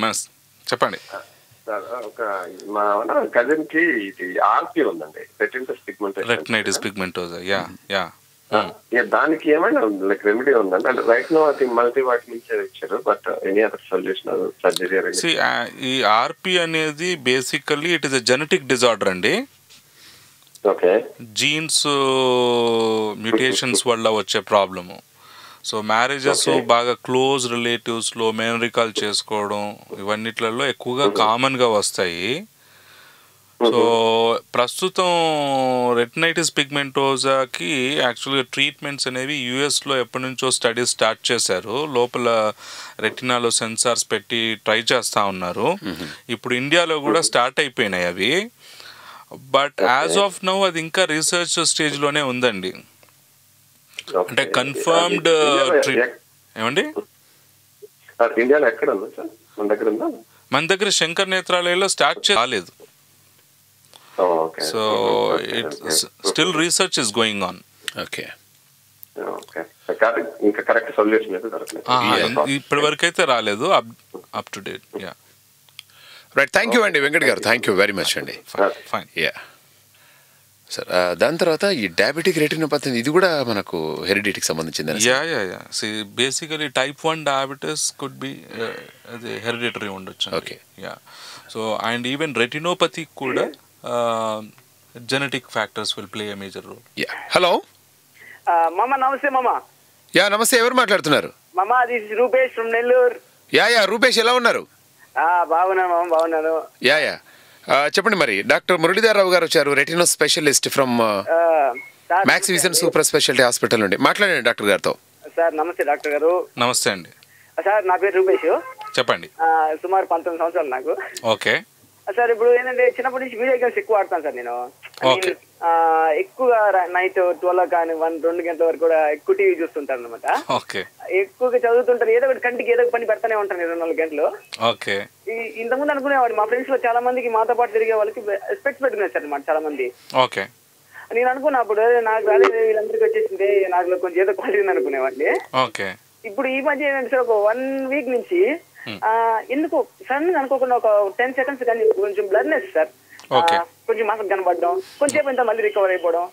చెప్పండి. సార్ ఒక మా కజిన్ కి ఇది ఆర్పి ఉందండి, retinitis pigmentosa. Retinitis pigmentosa, yeah yeah. దానికి ఏమైనా లైక్ రెమెడీ ఉందండి? అంటే రైట్ నో అది మల్టీ వాట్ నుంచి ఇచ్చారు, but any other solution surgery? ఈ ఆర్పి అనేది basically it is a genetic disorder అండి. ఓకే. జీన్స్ మ్యూటేషన్స్ వల్ల వచ్చే ప్రాబ్లము. సో మ్యారేజెస్ బాగా క్లోజ్ రిలేటివ్స్లో మేనరికాలు చేసుకోవడం ఇవన్నిట్లలో ఎక్కువగా కామన్గా వస్తాయి. సో ప్రస్తుతం రెటినైటిస్ పిగ్మెంటోసాకి యాక్చువల్గా ట్రీట్మెంట్స్ అనేవి యూఎస్లో ఎప్పటి నుంచో స్టడీస్ స్టార్ట్ చేశారు. లోపల రెటినాలో సెన్సార్స్ పెట్టి ట్రై చేస్తూ ఉన్నారు. ఇప్పుడు ఇండియాలో కూడా స్టార్ట్ అయిపోయినాయి అవి. బట్ యాజ్ ఆఫ్ నౌ అది ఇంకా రీసెర్చ్ స్టేజ్లోనే ఉందండి. అంటే కన్ఫర్మ్డ్ ఏమండి ఇండియాలో ఎక్కడ ఉంది సార్? మన దగ్గర ఉందా? మన దగ్గర శంకర్ నేత్రాలయంలో స్టార్ట్ రాలేదు. So it still research is going on. Okay. ఇంకా కరెక్ట్ సొల్యూషన్ ఇప్పటి వరకు అయితే రాలేదు. Up to date. Yeah right. Thank you అండి వెంకట్ గారు, థ్యాంక్ యూ వెరీ మచ్ అండి. ఫైన్. యా సార్, దాని తర్వాత ఈ డయాబెటిక్ రెటినోపతి ఇది కూడా మనకు హెరిడిటీకి సంబంధించింది. Yeah yeah yeah. Basically type 1 diabetes could be అది హెరిడిటరీ ఉండొచ్చు. Okay. Yeah. So and even retinopathy కూడా genetic factors will play a major role. Yeah. Hello మామ, నమస్తే మామ. యా నమస్తే, ఎవరు మాట్లాడుతున్నారు? మామ this Rupesh from Nellore. Yeah Rupesh, ఎలా ఉన్నారు? బాగున్నాను మామ, బాగున్నాను. యా చెప్పండి. మరి డాక్టర్ మురళీధరరావు గారు వచ్చారు, retino specialist from Max Vision super speciality hospital నుండి. మాట్లాడండి డాక్టర్ గారితో. సార్ నమస్తే డాక్టర్ గారు. నమస్తే అండి. సార్ నా పేరు రూపేష్. చెప్పండి. సుమారు 19 సంవత్సరాలు నాకు. ఓకే సార్ ఇప్పుడు ఏంటంటే చిన్నప్పటి నుంచి వీడియో గేమ్స్ ఎక్కువ ఆడతాను సార్ నేను. ఎక్కువగా నైట్ 12 కానీ 1-2 గంటల వరకు కూడా ఎక్కువ టీవీ చూస్తుంటాను అనమాట. ఎక్కువగా చదువుతుంటాను, ఏదో ఒకటి కంటికి ఏదో ఒక పని పెడతానే ఉంటాను 24 గంటలు. ఇంతకుముందు అనుకునేవాడు, మా ఫ్రెండ్స్ లో చాలా మందికి మాతో పాటు తిరిగే వాళ్ళకి స్పెక్ట్స్ పెట్టుకున్నారు సార్ అనమాట చాలా మంది. నేను అనుకున్నప్పుడు నాకు రాలేదు, వీళ్ళందరికీ వచ్చేసింది, నాకు కొంచెం ఏదో క్వాలిటీ ఉంది అనుకునేవాడిని. ఇప్పుడు ఈ మధ్య ఏంటంటే సార్ ఒక 1 వీక్ నుంచి ఎందుకు సడన్ గా అనుకోకుండా ఒక 10 seconds కానీ కొంచెం బ్లర్నెస్ సార్, కొంచెం మాసం కనబడడం, కొంచెం ఇంత మళ్ళీ రికవర్ అయిపోవడం.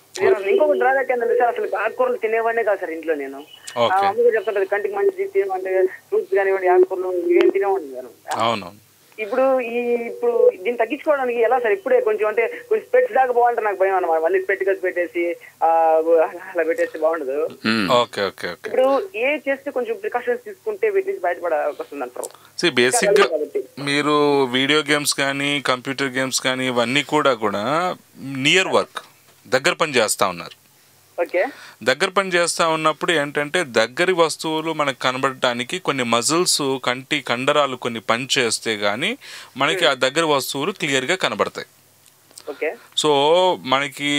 ఇంకొక డ్రాబ్యాక్ ఏంటంటే సార్, అసలు ఆకుకూరలు తినేవాడినే కాదు సార్ ఇంట్లో. నేను అందుకు చెప్తుంటది కంటికి మంచిది తినమంటే ఫ్రూట్స్ కానివ్వండి, ఆకుకూరలు ఇవేం తినేవాడిని నేను. ఇప్పుడు దీన్ని తగ్గించుకోవడానికి ఎలా సార్? ఇప్పుడే కొంచెం అంటే కొంచెం స్పెట్స్ దాకా బాగుంటే నాకు భయం అన్నమాట. మళ్ళీ స్పెట్టికల్స్ పెట్టేసి అలా పెట్టేస్తే బాగుండదు. ఇప్పుడు ఏ చేస్తే కొంచెం ప్రికాషన్స్ తీసుకుంటే వీటి నుంచి బయటపడే అవకాశం అంటారు? బేసిక్ గా మీరు వీడియో గేమ్స్ కానీ కంప్యూటర్ గేమ్స్ కానీ ఇవన్నీ కూడా నియర్ వర్క్ దగ్గర పని చేస్తా ఉన్నారు. దగ్గర పని చేస్తూ ఉన్నప్పుడు ఏంటంటే దగ్గరి వస్తువులు మనకు కనబడటానికి కొన్ని మజిల్స్ కంటి కండరాలు కొన్ని పని చేస్తే కానీ మనకి ఆ దగ్గర వస్తువులు క్లియర్గా కనబడతాయి. సో మనకి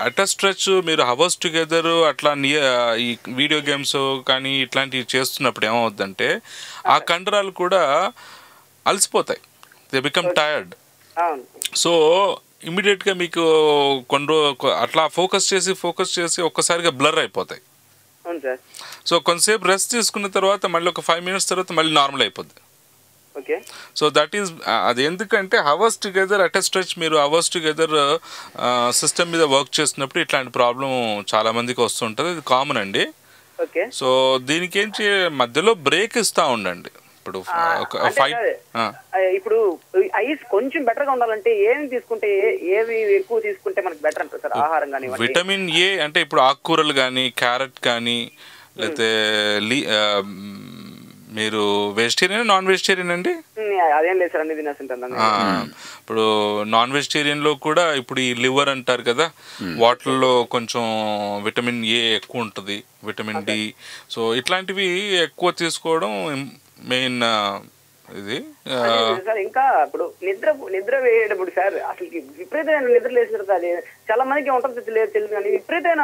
అట్ అ స్ట్రెచ్ మీరు హవర్స్ టుగెదర్ అట్లా ఈ వీడియో గేమ్స్ కానీ ఇట్లాంటివి చేస్తున్నప్పుడు ఏమవుద్దంటే ఆ కండరాలు కూడా అలసిపోతాయి, దే బికమ్ టైర్డ్. సో ఇమ్మీడియట్గా మీకు అట్లా ఫోకస్ చేసి ఒక్కసారిగా బ్లర్ అయిపోతాయి. సో కొంతసేపు రెస్ట్ తీసుకున్న తర్వాత మళ్ళీ ఒక 5 minutes తర్వాత మళ్ళీ నార్మల్ అయిపోద్ది. సో దట్ ఈస్ అది ఎందుకంటే hours together at a stretch మీరు అవర్స్ టుగెదర్ సిస్టమ్ మీద వర్క్ చేస్తున్నప్పుడు ఇట్లాంటి ప్రాబ్లం చాలా మందికి వస్తుంటుంది. ఇది కామన్ అండి. సో దీనికి ఏం మధ్యలో బ్రేక్ ఇస్తూ ఉండండి. ఇప్పుడు ఐస్ కొంచెం బెటర్ గా ఉండాలంటే ఏం తీసుకుంటే, ఏవి ఎక్కువ తీసుకుంటే మనకి బెటర్ అంటారు సార్ ఆహారం కానీ? విటమిన్ ఏ అంటే ఇప్పుడు ఆకుకూరలు కానీ, క్యారెట్ కానీ, లేకపోతే మీరు వెజిటేరియన్ నాన్ వెజిటేరియన్ అండి? అదేం లేదు సార్, అన్ని తినేస్తుంటాను. ఇప్పుడు నాన్ వెజిటేరియన్ లో కూడా ఇప్పుడు ఈ లివర్ అంటారు కదా, వాటిల్లో కొంచెం విటమిన్ ఏ ఎక్కువ ఉంటుంది, విటమిన్ డి. సో ఇట్లాంటివి ఎక్కువ తీసుకోవడం మెయిన్. ఇది సార్ ఇంకా ఇప్పుడు నిద్ర వేయేటప్పుడు సార్ అసలు విపరీతమైన నిద్ర లేచిన తర్వాత అది చాలా మందికి ఉంటుంది తెలియదు కానీ విపరీతమైన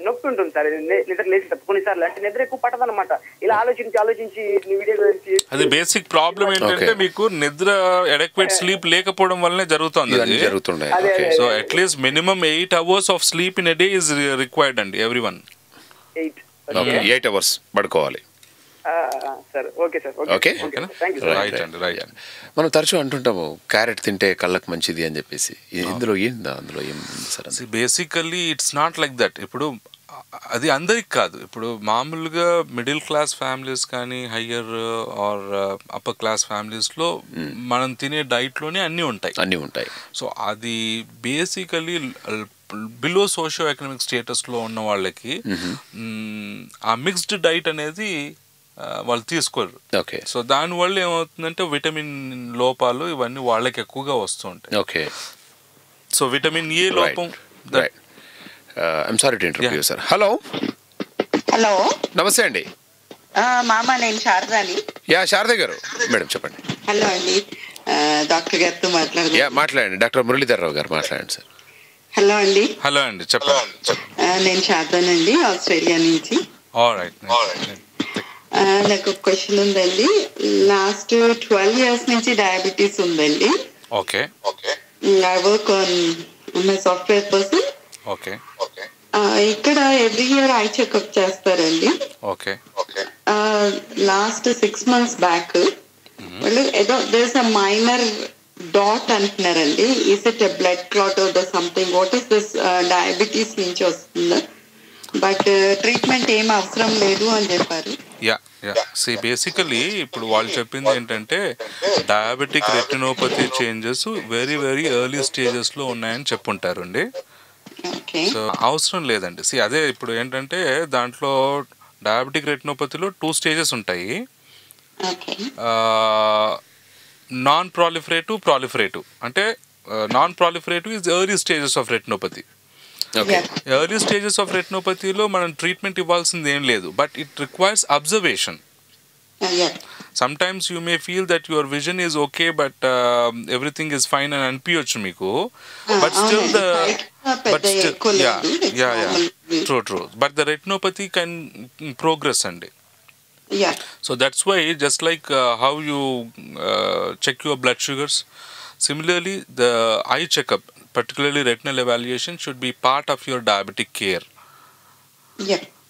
నొప్పి ఉంటుంది సార్ నిద్ర లేచేటప్పుడు కొన్నిసార్లు. అంటే నిద్ర ఎక్కువ పట్టదు అనమాట. ఇలా ఆలోచించి వీడియో గురించి అది బేసిక్ ప్రాబ్లం ఏంటంటే మీకు నిద్ర అడెక్వేట్ స్లీప్ లేకపోవడం వల్లనే జరుగుతుంది. So at least minimum 8 hours of sleep in a day is required అండి ఎవ్రీవన్. 8 hours పడుకోవాలి. Sir okay sir okay thank you sir. Right అండి, రైట్. మనం తరచూ అంటుంటాము క్యారెట్ తింటే కళ్ళకు మంచిది అని చెప్పేసి. ఇందులో ఏందా, అందులో ఏం sir? Basically it's not like that. ఇప్పుడు అది అందరికి కాదు. ఇప్పుడు మామూలుగా మిడిల్ క్లాస్ ఫ్యామిలీస్ కానీ హయ్యర్ ఆర్ అప్పర్ క్లాస్ ఫ్యామిలీస్లో మనం తినే డైట్లోనే అన్నీ ఉంటాయి. సో అది బేసికలీ బిలో సోషియో ఎకనామిక్ స్టేటస్లో ఉన్న వాళ్ళకి ఆ మిక్స్డ్ డైట్ అనేది వాళ్ళు తీసుకోరు. ఓకే. సో దానివల్ల ఏమవుతుందంటే విటమిన్ లోపాలు ఇవన్నీ వాళ్ళకి ఎక్కువగా వస్తూ ఉంటాయి. ఓకే. సో విటమిన్ ఏ లోపం. I'm sorry to interrupt you sir. Hello నమస్తే అండి. మామ, నేను శారదాని. శారద గారు, మేడం చెప్పండి. హలో అండి, డాక్టర్ గారితో మాట్లాడండి. డాక్టర్ మురళీధర్రావు గారు మాట్లాడండి సార్. హలో అండి. హలో అండి, చెప్పండి. నేను శారదానండి, ఆస్ట్రేలియా నుంచి. నాకు ఒక క్వశ్చన్ ఉందండి. లాస్ట్ 12 years నుంచి డయాబెటీస్ ఉందండి. Okay. I work on software person. Okay. ఇక్కడ ఎవ్రీ ఇయర్ ఐ చెకప్ చేస్తారండి. ఓకే. లాస్ట్ 6 months బ్యాక్ వాళ్ళు ఏదో దేర్ అ మైనర్ డాట్ అంటున్నారండి. Is it blood clot or the something, what is this, diabetes నుంచి వస్తుందా, but treatment ఏం అవసరం లేదు అని చెప్పారు. బేసికలీ ఇప్పుడు వాళ్ళు చెప్పింది ఏంటంటే diabetic retinopathy changes very very early స్టేజెస్లో ఉన్నాయని చెప్పుంటారండి. సో అవసరం లేదండి. అదే ఇప్పుడు ఏంటంటే దాంట్లో డయాబెటిక్ రెటినోపతిలో 2 stages ఉంటాయి. నాన్ ప్రాలిఫరేటివ్ అంటే non proliferative is early stages of retinopathy. Early stages of రెటినోపతిలో మనం ట్రీట్మెంట్ ఇవ్వాల్సింది ఏం లేదు, but it requires observation. Sometimes you may feel that your vision is okay, but everything is fine and అనిపించచ్చు మీకు, but still true, but the retinopathy can progress అండి. So that's why just like how you check your blood sugars, similarly the eye checkup, particularly retinal evaluation, should be part of your diabetic care.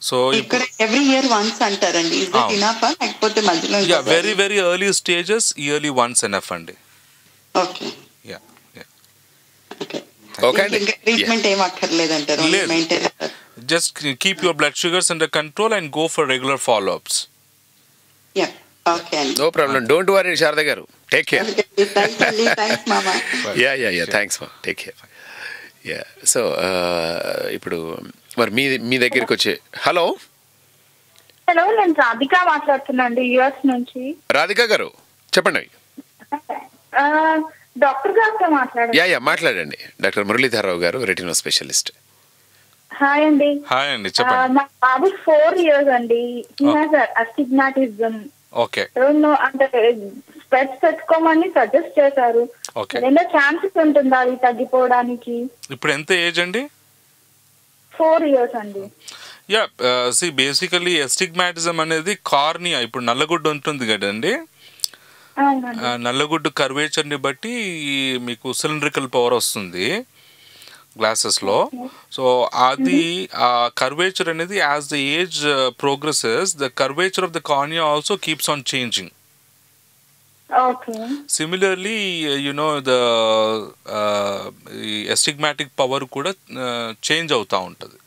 So ఇక్కడ every year once అంటారండి. Is it enough లేకపోతే మధ్యలో? Very very early stages yearly once enough అండి. Okay. Treatment ఏం అక్కర్లేదంటారు? Just keep your blood sugars under control and go for regular follow ups. No problem, don't worry Sharada garu, take care. Thanks మా, take care. So ఇప్పుడు మరి మీ దగ్గరికి వచ్చే. Hello, నేను Radhika మాట్లాడుతున్నాండి, US నుంచి. రాధిక గారు చెప్పండి. డాక్టర్ గారితో మాట్లాడండి. డాక్టర్ మురళీధర్రావు గారు, రెటినో స్పెషలిస్ట్. హాయ్ అండి. చెప్పండి. మా బాబు 4 years అండి. అస్టిగ్మాటిజం. ఓకే. అంటే స్పెట్స్ పెట్టుకోమని సజెస్ట్ చేశారు. ఏదైనా ఛాన్సెస్ ఉంటుందా అది తగ్గిపోవడానికి? ఇప్పుడు ఎంత ఏజ్ అండి? 4 years అండి. బేసికలీ ఎస్టిగ్మాటిజం అనేది కార్నియా, ఇప్పుడు నల్లగుడ్డు ఉంటుంది కదండి, నల్లగుడ్డు కర్వేచర్ని బట్టి మీకు సిలిండ్రికల్ పవర్ వస్తుంది గ్లాసెస్లో. సో అది ఆ కర్వేచర్ అనేది as the age progresses the curvature of the cornea also keeps on changing. Similarly the astigmatic power కూడా చేంజ్ అవుతా ఉంటుంది.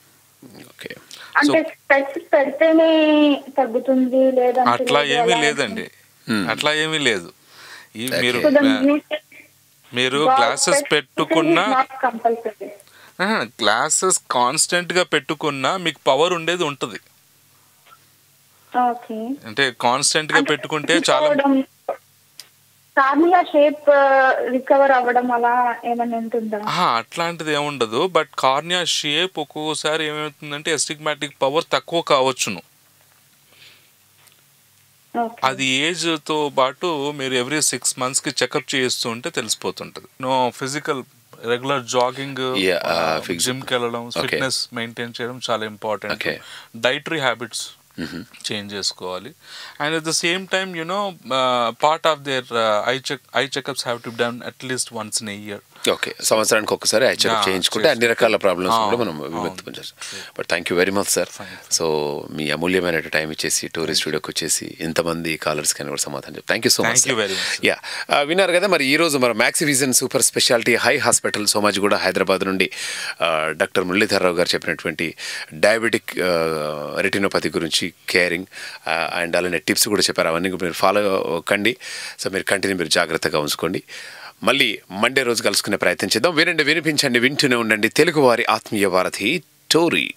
అట్లా ఏమీ లేదండి, అట్లా ఏమీ లేదు. మీరు గ్లాసెస్ పెట్టుకున్నా, గ్లాసెస్ కాన్స్టెంట్ గా పెట్టుకున్నా మీకు పవర్ ఉండేది ఉంటుంది. అంటే కాన్స్టెంట్ గా పెట్టుకుంటే చాలా కార్నియా షేప్ రికవర్ అవ్వడం అలా ఏమైనా ఉంటుందా? అట్లాంటిది ఏముండదు, బట్ కార్నియా షేప్ ఒక్కోసారి ఏమవుతుందంటే ఎస్టిగ్మాటిక్ పవర్ తక్కువ కావచ్చును. అది ఏజ్ తో పాటు మీరు ఎవ్రీ 6 months కి చెకప్ చేస్తూ ఉంటే తెలిసిపోతుంటది. ఫిజికల్ రెగ్యులర్ జాగింగ్, జిమ్ కి వెళ్ళడం, ఫిట్నెస్ మెయింటైన్ చేయడం చాలా ఇంపార్టెంట్. డైటరీ హ్యాబిట్స్ చేంజ్ చేసుకోవాలి. And at the same time part of their I checkups have to be done at least once in a year. Okay, సంవత్సరానికి ఒక్కసారి eye checkup చేయించుకుంటే అన్ని రకాల ప్రాబ్లమ్స్ కూడా మనం విముక్తి పొందొచ్చు. But thank you very much sir. So మీ అమూల్యమైన టైం ఇచ్చేసి టూరిస్ట్ స్టూడియోకి వచ్చేసి ఇంతమంది కాలర్స్కి అని కూడా సమాధానం చెప్పి thank you so much. Yeah, విన్నారు కదా మరి ఈరోజు మన Maxivision super speciality high hospital Somajiguda Hyderabad నుండి డాక్టర్ మురళీధర్రావు గారు చెప్పినటువంటి డయాబెటిక్ రెటినోపతి గురించి కేరింగ్ అండ్ అలానే టిప్స్ కూడా చెప్పారు. అవన్నీ మీరు ఫాలో కండి. సో మీరు కంటిని మీరు జాగ్రత్తగా ఉంచుకోండి. మళ్ళీ మండే రోజు కలుసుకునే ప్రయత్నం చేద్దాం. వినండి, వినిపించండి, వింటూనే ఉండండి తెలుగువారి ఆత్మీయ వారధి టోరీ.